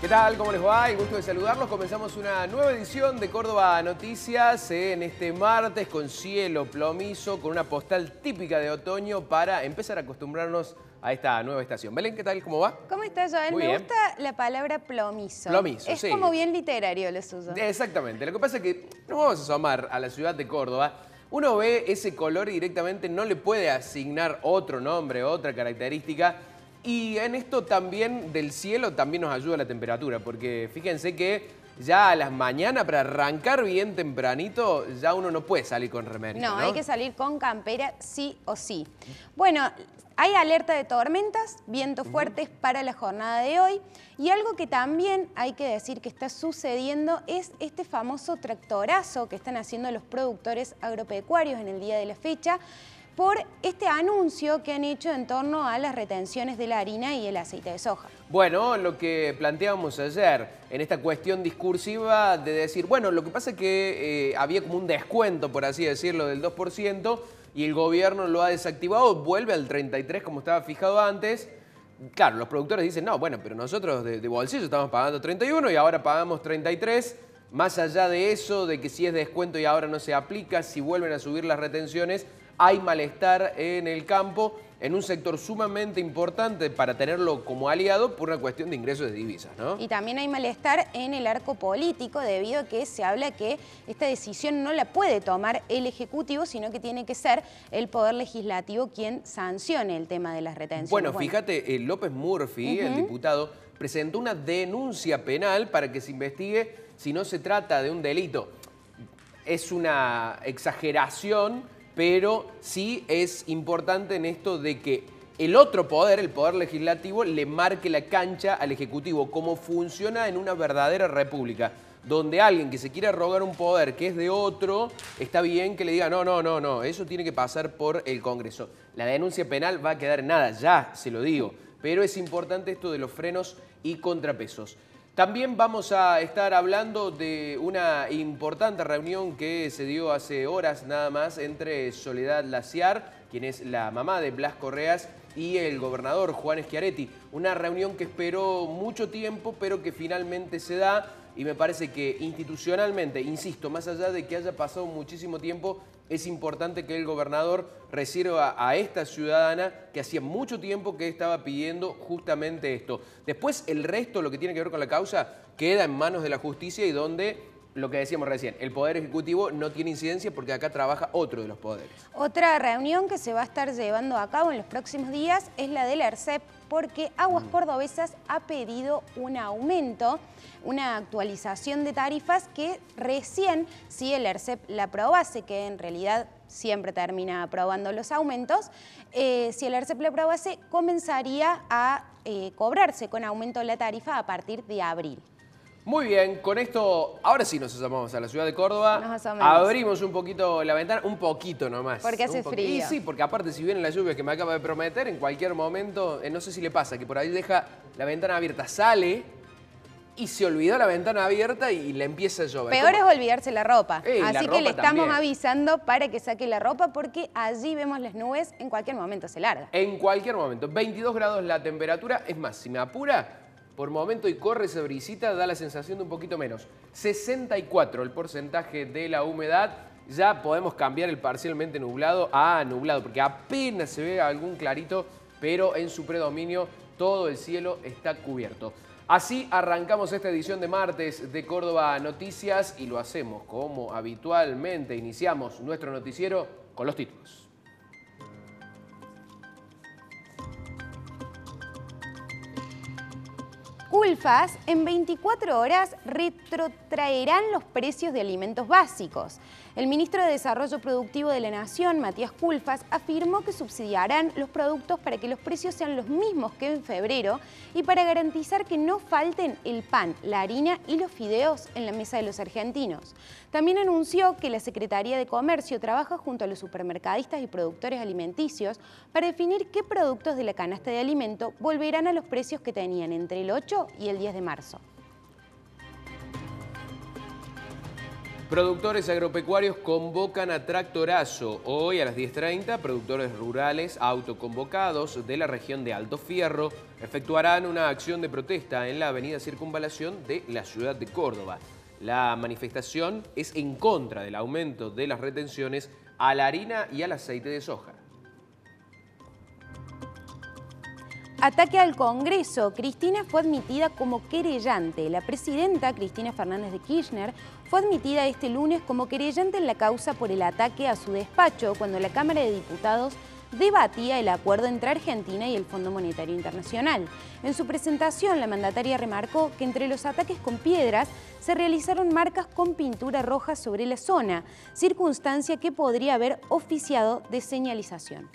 ¿Qué tal? ¿Cómo les va? El gusto de saludarlos. Comenzamos una nueva edición de Córdoba Noticias en este martes con cielo plomizo, con una postal típica de otoño para empezar a acostumbrarnos a esta nueva estación. Belén, ¿qué tal? ¿Cómo va? ¿Cómo estás, Joel? Muy Me bien. gusta la palabra plomizo. Plomizo, es sí. como bien literario lo suyo. Exactamente. Lo que pasa es que nos vamos a asomar a la ciudad de Córdoba. Uno ve ese color y directamente no le puede asignar otro nombre, otra característica. Y en esto también del cielo también nos ayuda la temperatura, porque fíjense que ya a las mañanas, para arrancar bien tempranito, ya uno no puede salir con remerita, ¿no? Hay que salir con campera sí o sí. Bueno, hay alerta de tormentas, vientos fuertes para la jornada de hoy. Y algo que también hay que decir que está sucediendo es este famoso tractorazo que están haciendo los productores agropecuarios en el día de la fecha, por este anuncio que han hecho en torno a las retenciones de la harina y el aceite de soja. Bueno, lo que planteábamos ayer en esta cuestión discursiva de decir, bueno, lo que pasa es que había como un descuento, por así decirlo, del 2% y el gobierno lo ha desactivado, vuelve al 33% como estaba fijado antes. Claro, los productores dicen, no, bueno, pero nosotros de bolsillo estamos pagando 31 y ahora pagamos 33. Más allá de eso, de que si es descuento y ahora no se aplica, si vuelven a subir las retenciones, hay malestar en el campo, en un sector sumamente importante para tenerlo como aliado por una cuestión de ingresos de divisas, ¿no? Y también hay malestar en el arco político debido a que se habla que esta decisión no la puede tomar el Ejecutivo, sino que tiene que ser el Poder Legislativo quien sancione el tema de las retenciones. Bueno, fíjate, López Murphy, el diputado, presentó una denuncia penal para que se investigue si no se trata de un delito. Es una exageración, pero sí es importante en esto de que el otro poder, el poder legislativo, le marque la cancha al Ejecutivo, cómo funciona en una verdadera república, donde alguien que se quiera rogar un poder que es de otro, está bien que le diga no, eso tiene que pasar por el Congreso. La denuncia penal va a quedar en nada, ya se lo digo, pero es importante esto de los frenos y contrapesos. También vamos a estar hablando de una importante reunión que se dio hace horas nada más entre Soledad Laciar, quien es la mamá de Blas Correas, y el gobernador Juan Schiaretti. Una reunión que esperó mucho tiempo, pero que finalmente se da. Y me parece que institucionalmente, insisto, más allá de que haya pasado muchísimo tiempo, es importante que el gobernador reciba a esta ciudadana que hacía mucho tiempo que estaba pidiendo justamente esto. Después, el resto, lo que tiene que ver con la causa, queda en manos de la justicia y donde, lo que decíamos recién, el Poder Ejecutivo no tiene incidencia porque acá trabaja otro de los poderes. Otra reunión que se va a estar llevando a cabo en los próximos días es la del ERCEP, porque Aguas Cordobesas ha pedido un aumento, una actualización de tarifas que recién, si el ERCEP la aprobase, que en realidad siempre termina aprobando los aumentos, si el ERCEP la aprobase, comenzaría a cobrarse con aumento la tarifa a partir de abril. Muy bien, con esto, ahora sí nos asomamos a la ciudad de Córdoba. Nos asomamos. Abrimos un poquito la ventana, un poquito nomás. Porque hace frío. Y sí, porque aparte si viene la lluvia que me acaba de prometer, en cualquier momento, no sé si le pasa, que por ahí deja la ventana abierta, sale y se olvidó la ventana abierta y le empieza a llover. Peor es olvidarse la ropa. La Así ropa que le estamos también avisando para que saque la ropa porque allí vemos las nubes, en cualquier momento se larga. En cualquier momento. 22 grados la temperatura, es más, si me apura, por momento y corre esa brisita, da la sensación de un poquito menos. 64 el porcentaje de la humedad. Ya podemos cambiar el parcialmente nublado a nublado, porque apenas se ve algún clarito, pero en su predominio todo el cielo está cubierto. Así arrancamos esta edición de martes de Córdoba Noticias y lo hacemos como habitualmente. Iniciamos nuestro noticiero con los títulos. Culfas en 24 horas retrotraerán los precios de alimentos básicos. El ministro de Desarrollo Productivo de la Nación, Matías Culfas, afirmó que subsidiarán los productos para que los precios sean los mismos que en febrero y para garantizar que no falten el pan, la harina y los fideos en la mesa de los argentinos. También anunció que la Secretaría de Comercio trabaja junto a los supermercadistas y productores alimenticios para definir qué productos de la canasta de alimento volverán a los precios que tenían entre el 8 y el 10 de marzo. Productores agropecuarios convocan a tractorazo. Hoy a las 10:30, productores rurales autoconvocados de la región de Alto Fierro efectuarán una acción de protesta en la avenida Circunvalación de la ciudad de Córdoba. La manifestación es en contra del aumento de las retenciones a la harina y al aceite de soja. Ataque al Congreso. Cristina fue admitida como querellante. La presidenta, Cristina Fernández de Kirchner, fue admitida este lunes como querellante en la causa por el ataque a su despacho cuando la Cámara de Diputados debatía el acuerdo entre Argentina y el Fondo Monetario Internacional. En su presentación, la mandataria remarcó que entre los ataques con piedras se realizaron marcas con pintura roja sobre la zona, circunstancia que podría haber oficiado de señalización.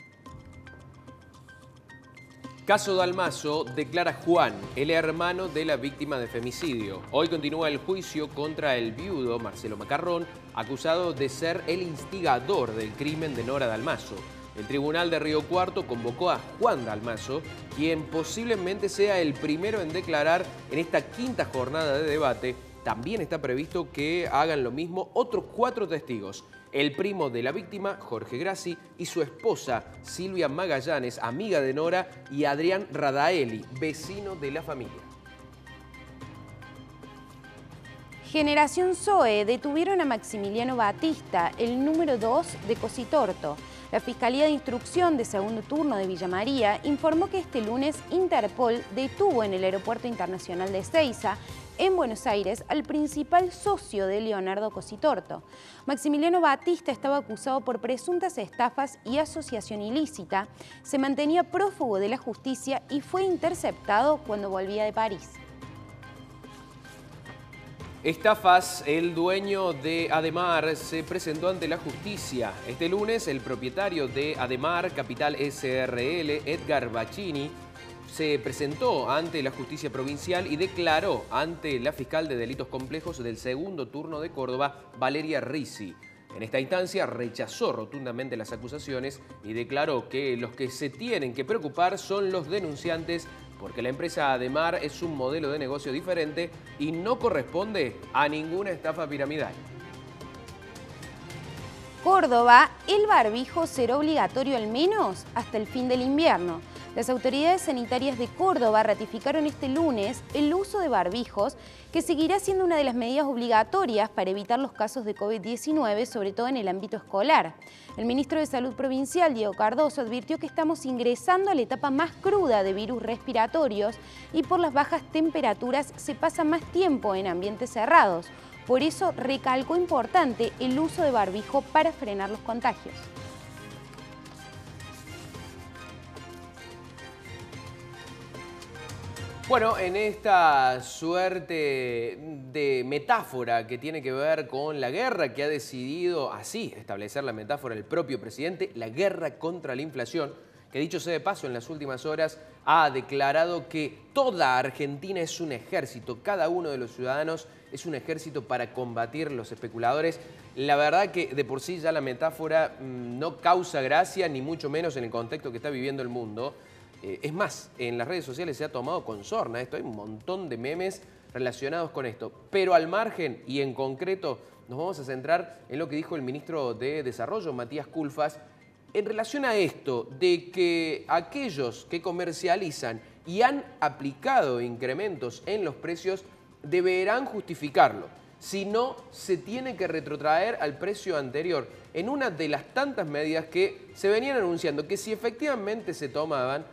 Caso Dalmazo, declara Juan, el hermano de la víctima de femicidio. Hoy continúa el juicio contra el viudo Marcelo Macarrón, acusado de ser el instigador del crimen de Nora Dalmazo. El Tribunal de Río Cuarto convocó a Juan Dalmazo, quien posiblemente sea el primero en declarar en esta quinta jornada de debate. También está previsto que hagan lo mismo otros 4 testigos. El primo de la víctima, Jorge Grassi, y su esposa, Silvia Magallanes, amiga de Nora, y Adrián Radaeli, vecino de la familia. Generación Zoe detuvieron a Maximiliano Batista, el número 2 de Cositorto. La Fiscalía de Instrucción de Segundo Turno de Villa María informó que este lunes Interpol detuvo en el Aeropuerto Internacional de Ezeiza, en Buenos Aires, al principal socio de Leonardo Cositorto. Maximiliano Batista estaba acusado por presuntas estafas y asociación ilícita, se mantenía prófugo de la justicia y fue interceptado cuando volvía de París. Estafas, el dueño de Ademar se presentó ante la justicia. Este lunes, el propietario de Ademar Capital SRL, Edgar Bacchini, se presentó ante la justicia provincial y declaró ante la fiscal de delitos complejos del segundo turno de Córdoba, Valeria Risi. En esta instancia rechazó rotundamente las acusaciones y declaró que los que se tienen que preocupar son los denunciantes porque la empresa Ademar es un modelo de negocio diferente y no corresponde a ninguna estafa piramidal. Córdoba, el barbijo será obligatorio al menos hasta el fin del invierno. Las autoridades sanitarias de Córdoba ratificaron este lunes el uso de barbijos, que seguirá siendo una de las medidas obligatorias para evitar los casos de COVID-19, sobre todo en el ámbito escolar. El ministro de Salud Provincial, Diego Cardoso, advirtió que estamos ingresando a la etapa más cruda de virus respiratorios y por las bajas temperaturas se pasa más tiempo en ambientes cerrados. Por eso recalcó importante el uso de barbijo para frenar los contagios. Bueno, en esta suerte de metáfora que tiene que ver con la guerra que ha decidido así establecer la metáfora el propio presidente, la guerra contra la inflación, que dicho sea de paso en las últimas horas ha declarado que toda Argentina es un ejército, cada uno de los ciudadanos es un ejército para combatir los especuladores. La verdad que de por sí ya la metáfora no causa gracia, ni mucho menos en el contexto que está viviendo el mundo. Es más, en las redes sociales se ha tomado con sorna esto, hay un montón de memes relacionados con esto. Pero al margen y en concreto nos vamos a centrar en lo que dijo el ministro de Desarrollo, Matías Culfas, en relación a esto de que aquellos que comercializan y han aplicado incrementos en los precios deberán justificarlo. Si no, se tiene que retrotraer al precio anterior en una de las tantas medidas que se venían anunciando, que si efectivamente se tomaban,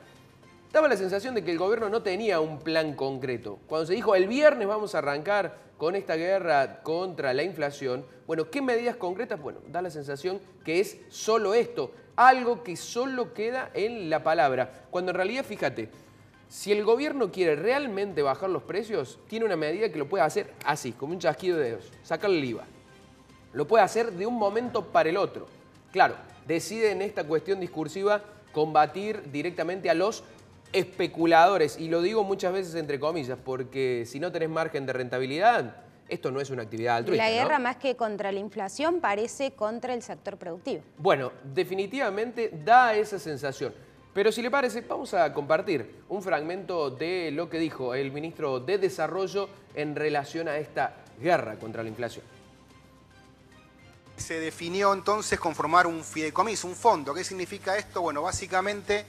daba la sensación de que el gobierno no tenía un plan concreto. Cuando se dijo el viernes vamos a arrancar con esta guerra contra la inflación, bueno, ¿qué medidas concretas? Bueno, da la sensación que es solo esto, algo que solo queda en la palabra. Cuando en realidad, fíjate, si el gobierno quiere realmente bajar los precios, tiene una medida que lo puede hacer así, como un chasquido de dedos, sacarle el IVA. Lo puede hacer de un momento para el otro. Claro, decide en esta cuestión discursiva combatir directamente a los especuladores, y lo digo muchas veces entre comillas, porque si no tenés margen de rentabilidad, esto no es una actividad altruista. La guerra, ¿no? más que contra la inflación, parece contra el sector productivo. Bueno, definitivamente da esa sensación. Pero si le parece, vamos a compartir un fragmento de lo que dijo el ministro de Desarrollo en relación a esta guerra contra la inflación. Se definió entonces conformar un fideicomiso, un fondo. ¿Qué significa esto? Bueno, básicamente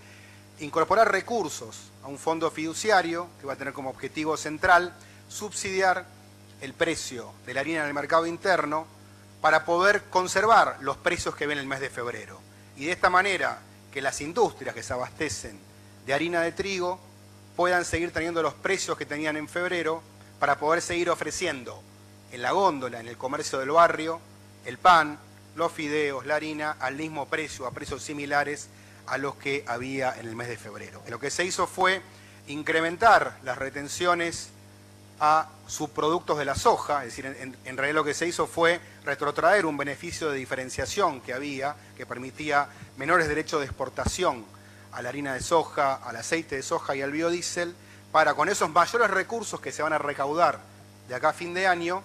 incorporar recursos a un fondo fiduciario que va a tener como objetivo central subsidiar el precio de la harina en el mercado interno para poder conservar los precios que ven el mes de febrero. Y de esta manera que las industrias que se abastecen de harina de trigo puedan seguir teniendo los precios que tenían en febrero para poder seguir ofreciendo en la góndola, en el comercio del barrio, el pan, los fideos, la harina al mismo precio, a precios similares a los que había en el mes de febrero. Lo que se hizo fue incrementar las retenciones a subproductos de la soja, es decir, en realidad lo que se hizo fue retrotraer un beneficio de diferenciación que había, que permitía menores derechos de exportación a la harina de soja, al aceite de soja y al biodiesel, para con esos mayores recursos que se van a recaudar de acá a fin de año,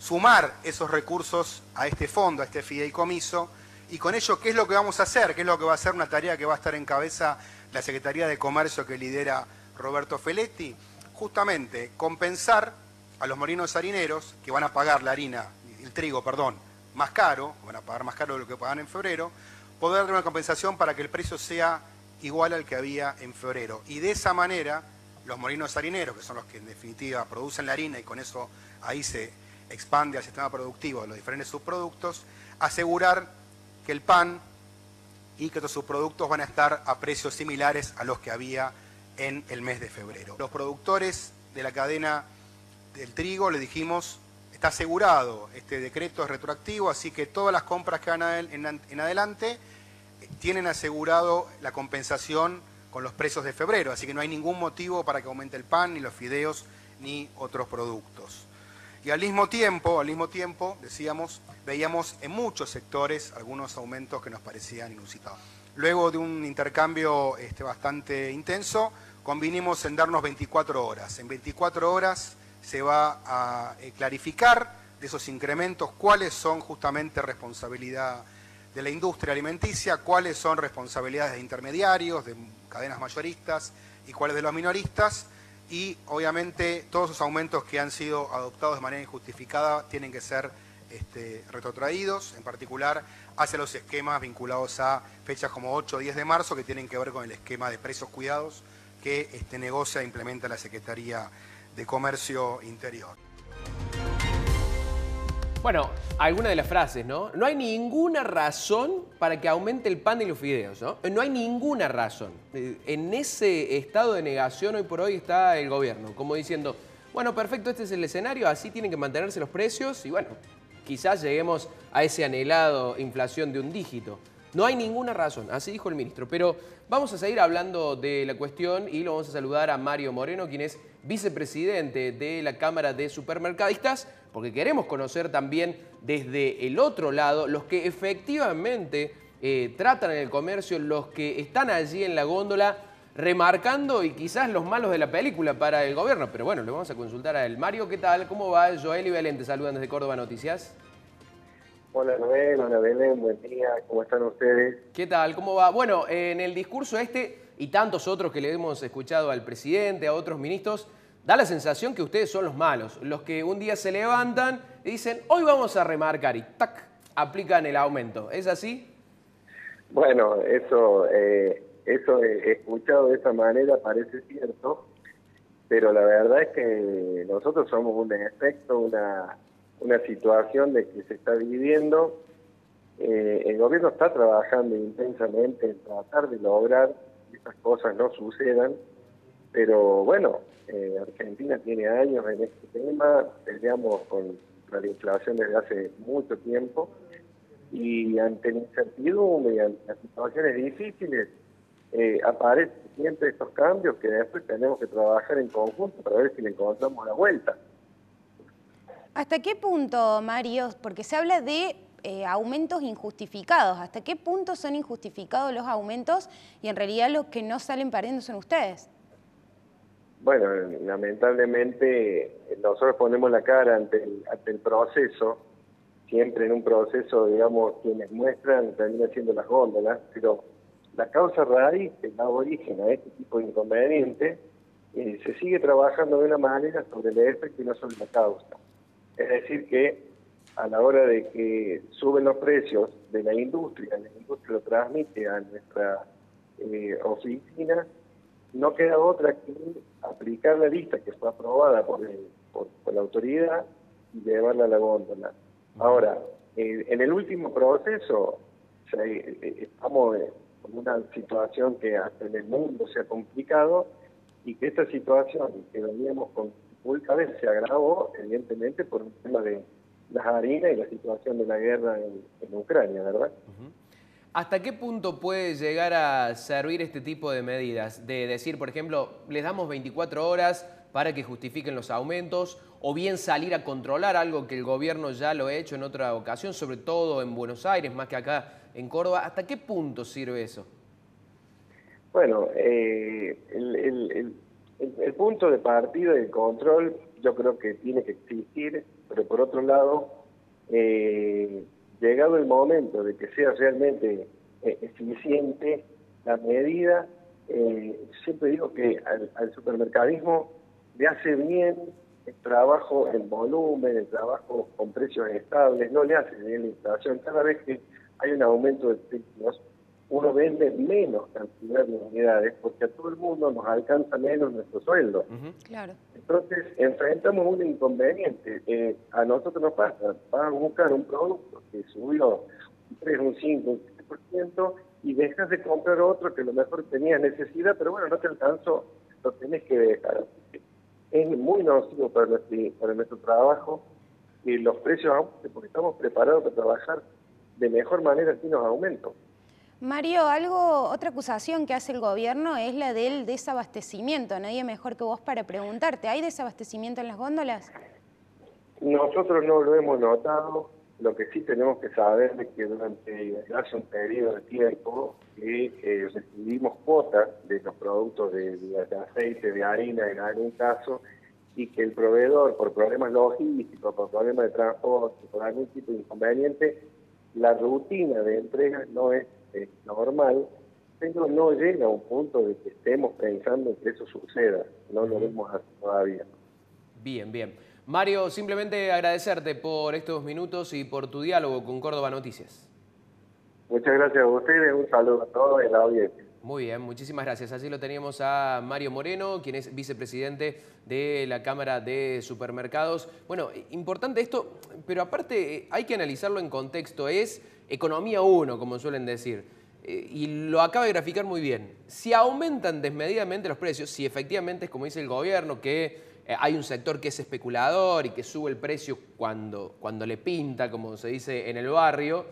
sumar esos recursos a este fondo, a este fideicomiso, y con ello, ¿qué es lo que vamos a hacer? ¿Qué es lo que va a ser una tarea que va a estar en cabeza la Secretaría de Comercio que lidera Roberto Feletti? Justamente compensar a los molinos harineros que van a pagar la harina, el trigo, perdón, más caro, van a pagar más caro de lo que pagan en febrero, poder dar una compensación para que el precio sea igual al que había en febrero. Y de esa manera, los molinos harineros, que son los que en definitiva producen la harina y con eso ahí se expande al sistema productivo de los diferentes subproductos, asegurar que el pan y que estos subproductos van a estar a precios similares a los que había en el mes de febrero. Los productores de la cadena del trigo, le dijimos, está asegurado, este decreto es retroactivo, así que todas las compras que hagan en adelante tienen asegurado la compensación con los precios de febrero, así que no hay ningún motivo para que aumente el pan, ni los fideos, ni otros productos. Y al mismo tiempo, decíamos, veíamos en muchos sectores algunos aumentos que nos parecían inusitados. Luego de un intercambio bastante intenso, convinimos en darnos 24 horas. En 24 horas se va a clarificar de esos incrementos cuáles son justamente responsabilidad de la industria alimenticia, cuáles son responsabilidades de intermediarios, de cadenas mayoristas y cuáles de los minoristas. Y obviamente todos esos aumentos que han sido adoptados de manera injustificada tienen que ser retrotraídos, en particular hacia los esquemas vinculados a fechas como 8 o 10 de marzo, que tienen que ver con el esquema de precios cuidados que negocia e implementa la Secretaría de Comercio Interior. Bueno, alguna de las frases, ¿no? No hay ninguna razón para que aumente el pan y los fideos, ¿no? No hay ninguna razón. En ese estado de negación hoy por hoy está el gobierno, como diciendo, bueno, perfecto, este es el escenario, así tienen que mantenerse los precios y bueno, quizás lleguemos a ese anhelado inflación de un dígito. No hay ninguna razón, así dijo el ministro. Pero vamos a seguir hablando de la cuestión y lo vamos a saludar a Mario Moreno, quien es vicepresidente de la Cámara de Supermercadistas, porque queremos conocer también desde el otro lado los que efectivamente tratan en el comercio, los que están allí en la góndola remarcando y quizás los malos de la película para el gobierno. Pero bueno, le vamos a consultar a él. Mario, ¿qué tal? ¿Cómo va? Joel y Belén te saludan desde Córdoba Noticias. Hola Noel, hola Belén, buen día, ¿cómo están ustedes? ¿Qué tal? ¿Cómo va? Bueno, en el discurso y tantos otros que le hemos escuchado al presidente, a otros ministros, da la sensación que ustedes son los malos, los que un día se levantan y dicen, hoy vamos a remarcar y ¡tac! Aplican el aumento. ¿Es así? Bueno, eso he escuchado de esa manera, parece cierto, pero la verdad es que nosotros somos un efecto, una situación de que se está viviendo. El gobierno está trabajando intensamente en tratar de lograr que estas cosas no sucedan, pero bueno, Argentina tiene años en este tema, peleamos con la inflación desde hace mucho tiempo y ante la incertidumbre y ante las situaciones difíciles aparecen siempre estos cambios que después tenemos que trabajar en conjunto para ver si le encontramos la vuelta. ¿Hasta qué punto, Mario? Porque se habla de aumentos injustificados. ¿Hasta qué punto son injustificados los aumentos y en realidad los que no salen perdiendo son ustedes? Bueno, lamentablemente nosotros ponemos la cara ante el proceso, siempre en un proceso, digamos, quienes muestran terminan siendo las góndolas, pero la causa raíz que da origen a este tipo de inconvenientes se sigue trabajando de una manera sobre el efecto y no sobre la causa. Es decir que a la hora de que suben los precios de la industria lo transmite a nuestra oficina, no queda otra que aplicar la lista que fue aprobada por la autoridad y llevarla a la góndola. Ahora, en el último proceso, estamos en una situación que hasta en el mundo se ha complicado y que esta situación que veníamos con dificultades se agravó, evidentemente, por un tema de las harinas y la situación de la guerra en Ucrania, ¿verdad? ¿Hasta qué punto puede llegar a servir este tipo de medidas? De decir, por ejemplo, les damos 24 horas para que justifiquen los aumentos, o bien salir a controlar algo que el gobierno ya lo ha hecho en otra ocasión, sobre todo en Buenos Aires, más que acá en Córdoba. ¿Hasta qué punto sirve eso? Bueno, el punto de partida del control yo creo que tiene que existir, pero por otro lado, llegado el momento de que sea realmente eficiente la medida, siempre digo que al supermercadismo le hace bien el trabajo en volumen, el trabajo con precios estables, no le hace bien la inflación. Cada vez que hay un aumento de precios, uno vende menos cantidad de unidades porque a todo el mundo nos alcanza menos nuestro sueldo. Claro. Entonces, enfrentamos un inconveniente. A nosotros nos pasa, vas a buscar un producto que subió un 3, un 5, un 7% y dejas de comprar otro que a lo mejor tenías necesidad, pero bueno, no te alcanzó, lo tenés que dejar. Es muy nocivo para nuestro trabajo que los precios aumenten porque estamos preparados para trabajar de mejor manera sin los aumentos. Mario, otra acusación que hace el gobierno es la del desabastecimiento. Nadie mejor que vos para preguntarte, ¿hay desabastecimiento en las góndolas? Nosotros no lo hemos notado. Lo que sí tenemos que saber es que hace un periodo de tiempo que recibimos cuotas de los productos de aceite, de harina en algún caso, y que el proveedor, por problemas logísticos, por problemas de transporte, por algún tipo de inconveniente, la rutina de entrega no es normal, pero no llega a un punto de que estemos pensando en que eso suceda. No lo vemos así todavía. Bien, bien. Mario, simplemente agradecerte por estos minutos y por tu diálogo con Córdoba Noticias. Muchas gracias a ustedes, un saludo a todos y a la audiencia. Muy bien, muchísimas gracias. Así lo teníamos a Mario Moreno, quien es vicepresidente de la Cámara de Supermercados. Bueno, importante esto, pero aparte hay que analizarlo en contexto. Es economía 1, como suelen decir, y lo acaba de graficar muy bien. Si aumentan desmedidamente los precios, si efectivamente es como dice el gobierno, que hay un sector que es especulador y que sube el precio cuando le pinta, como se dice en el barrio,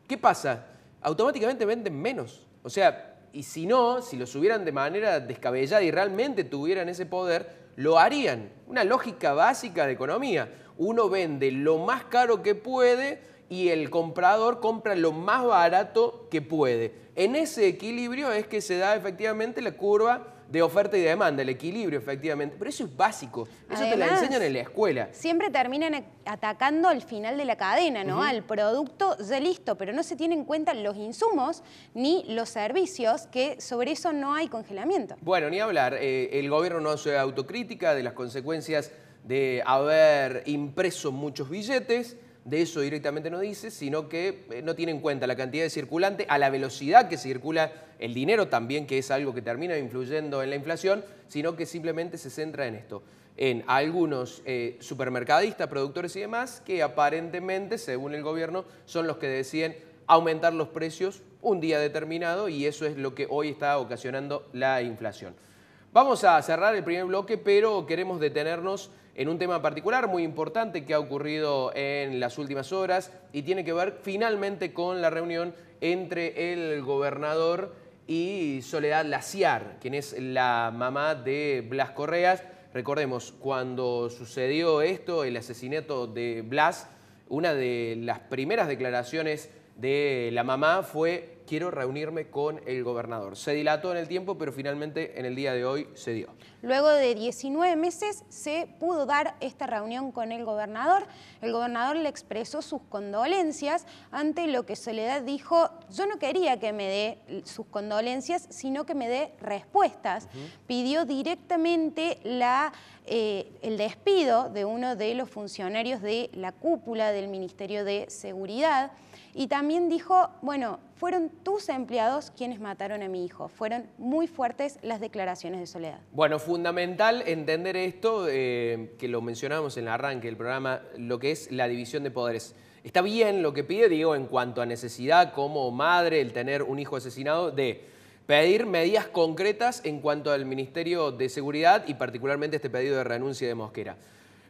¿qué pasa? Automáticamente venden menos. O sea, y si no, si lo subieran de manera descabellada y realmente tuvieran ese poder, lo harían. Una lógica básica de economía. Uno vende lo más caro que puede y el comprador compra lo más barato que puede. En ese equilibrio es que se da efectivamente la curva de oferta y demanda, el equilibrio efectivamente. Pero eso es básico, eso además, te lo enseñan en la escuela. Siempre terminan atacando al final de la cadena, ¿no? Al producto ya listo, pero no se tienen en cuenta los insumos ni los servicios, que sobre eso no hay congelamiento. Bueno, ni hablar, el gobierno no hace autocrítica de las consecuencias de haber impreso muchos billetes. De eso directamente no dice, sino que no tiene en cuenta la cantidad de circulante, a la velocidad que circula el dinero también, que es algo que termina influyendo en la inflación, sino que simplemente se centra en esto, en algunos supermercadistas, productores y demás, que aparentemente, según el gobierno, son los que deciden aumentar los precios un día determinado y eso es lo que hoy está ocasionando la inflación. Vamos a cerrar el primer bloque, pero queremos detenernos en un tema particular muy importante que ha ocurrido en las últimas horas y tiene que ver finalmente con la reunión entre el gobernador y Soledad Laciar, quien es la mamá de Blas Correas. Recordemos, cuando sucedió esto, el asesinato de Blas, una de las primeras declaraciones de la mamá fue quiero reunirme con el gobernador. Se dilató en el tiempo, pero finalmente en el día de hoy se dio. Luego de 19 meses se pudo dar esta reunión con el gobernador. El gobernador le expresó sus condolencias, ante lo que Soledad dijo: yo no quería que me dé sus condolencias, sino que me dé respuestas. Pidió directamente el despido de uno de los funcionarios de la cúpula del Ministerio de Seguridad. Y también dijo, bueno, fueron tus empleados quienes mataron a mi hijo. Fueron muy fuertes las declaraciones de Soledad. Bueno, fundamental entender esto, que lo mencionábamos en el arranque del programa, lo que es la división de poderes. Está bien lo que pide, digo, en cuanto a necesidad como madre, el tener un hijo asesinado, de pedir medidas concretas en cuanto al Ministerio de Seguridad y particularmente este pedido de renuncia de Mosquera.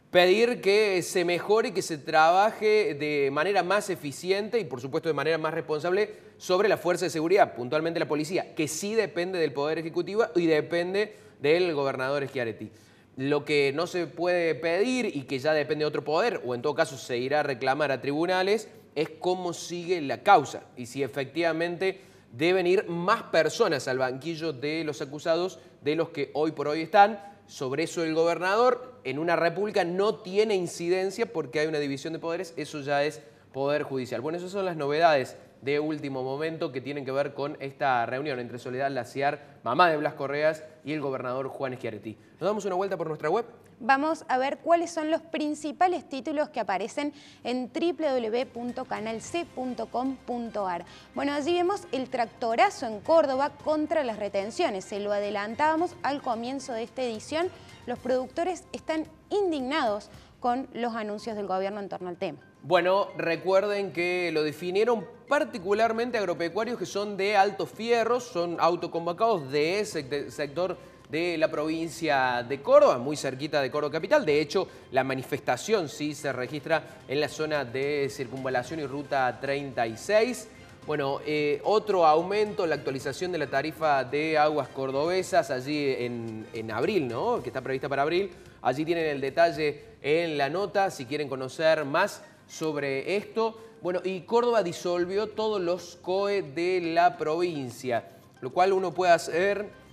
Pedir que se mejore y que se trabaje de manera más eficiente y, por supuesto, de manera más responsable sobre la fuerza de seguridad, puntualmente la policía, que sí depende del Poder Ejecutivo y depende del gobernador Schiaretti. Lo que no se puede pedir y que ya depende de otro poder, o en todo caso se irá a reclamar a tribunales, es cómo sigue la causa y si efectivamente deben ir más personas al banquillo de los acusados de los que hoy por hoy están. Sobre eso el gobernador en una república no tiene incidencia porque hay una división de poderes, eso ya es poder judicial. Bueno, esas son las novedades de último momento que tienen que ver con esta reunión entre Soledad Laciar, mamá de Blas Correas, y el gobernador Juan Schiaretti. ¿Nos damos una vuelta por nuestra web? Vamos a ver cuáles son los principales títulos que aparecen en www.canalc.com.ar. Bueno, allí vemos el tractorazo en Córdoba contra las retenciones. Se lo adelantábamos al comienzo de esta edición. Los productores están indignados con los anuncios del gobierno en torno al tema. Bueno, recuerden que lo definieron particularmente agropecuarios que son de Altos Fierros, son autoconvocados de ese sector de la provincia de Córdoba, muy cerquita de Córdoba capital. De hecho, la manifestación sí se registra en la zona de Circunvalación y Ruta 36. Bueno, otro aumento, la actualización de la tarifa de aguas cordobesas allí en abril, ¿no? Que está prevista para abril. Allí tienen el detalle en la nota si quieren conocer más sobre esto. Bueno, y Córdoba disolvió todos los COE de la provincia, lo cual uno puede hacer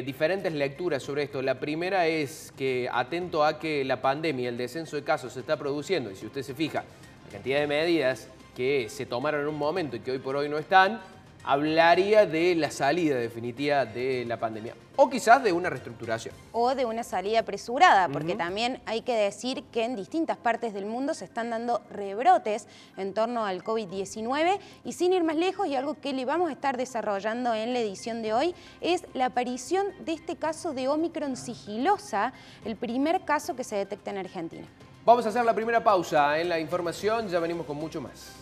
diferentes lecturas sobre esto. La primera es que, atento a que la pandemia, el descenso de casos se está produciendo, y si usted se fija, la cantidad de medidas que se tomaron en un momento y que hoy por hoy no están, hablaría de la salida definitiva de la pandemia. O quizás de una reestructuración. O de una salida apresurada, porque también hay que decir que en distintas partes del mundo se están dando rebrotes en torno al COVID-19 y sin ir más lejos, y algo que le vamos a estar desarrollando en la edición de hoy, es la aparición de este caso de Omicron sigilosa, el primer caso que se detecta en Argentina. Vamos a hacer la primera pausa en la información, ya venimos con mucho más.